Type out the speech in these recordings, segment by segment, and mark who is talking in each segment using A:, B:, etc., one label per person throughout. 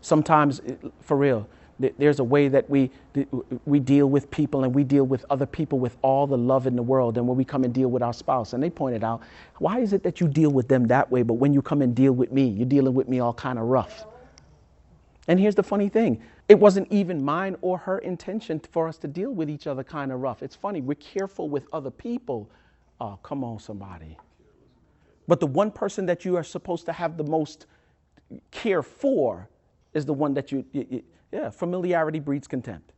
A: Sometimes, for real, there's a way that we deal with people, and we deal with other people with all the love in the world. And when we come and deal with our spouse, and they pointed out, why is it that you deal with them that way, but when you come and deal with me, you're dealing with me all kind of rough? And here's the funny thing. It wasn't even mine or her intention for us to deal with each other kind of rough. It's funny. We're careful with other people. Oh, come on, somebody. But the one person that you are supposed to have the most care for is the one that familiarity breeds contempt.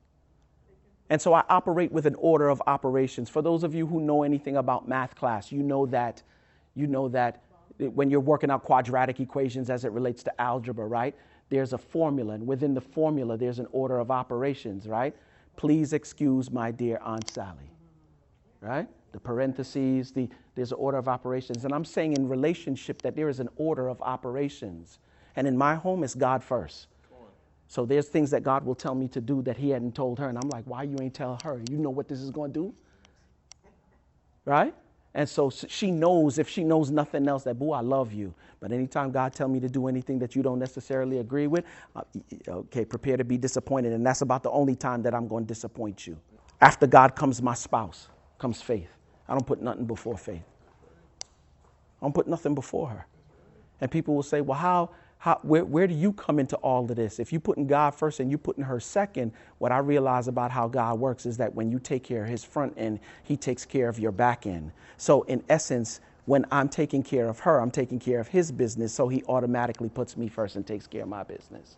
A: And so I operate with an order of operations. For those of you who know anything about math class, you know that when you're working out quadratic equations as it relates to algebra, right? There's a formula, and within the formula, there's an order of operations, right? Please excuse my dear Aunt Sally, right? The parentheses, there's an order of operations. And I'm saying in relationship that there is an order of operations. And in my home, it's God first. So there's things that God will tell me to do that he hadn't told her. And I'm like, why you ain't tell her? You know what this is going to do? Right? And so she knows, if she knows nothing else, that, boo, I love you. But anytime God tell me to do anything that you don't necessarily agree with, okay, prepare to be disappointed. And that's about the only time that I'm going to disappoint you. After God comes my spouse, comes faith. I don't put nothing before faith. I don't put nothing before her. And people will say, well, where do you come into all of this? If you're putting God first and you're putting her second, what I realize about how God works is that when you take care of his front end, he takes care of your back end. So in essence, when I'm taking care of her, I'm taking care of his business. So he automatically puts me first and takes care of my business.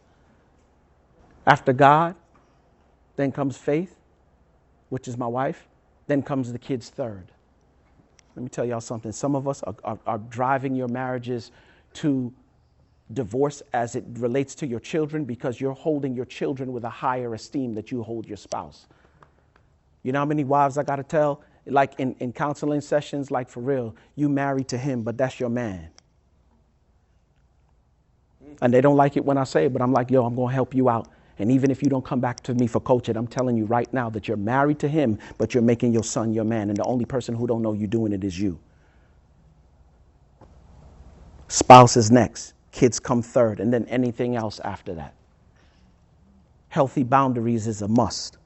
A: After God, then comes faith, which is my wife. Then comes the kids third. Let me tell y'all something. Some of us are driving your marriages to divorce as it relates to your children because you're holding your children with a higher esteem that you hold your spouse. You know how many wives I got to tell? Like in counseling sessions, like for real, you married to him, but that's your man. And they don't like it when I say it, but I'm like, yo, I'm going to help you out. And even if you don't come back to me for coaching, I'm telling you right now that you're married to him, but you're making your son your man. And the only person who don't know you doing it is you. Spouse is next. Kids come third, and then anything else after that. Healthy boundaries is a must.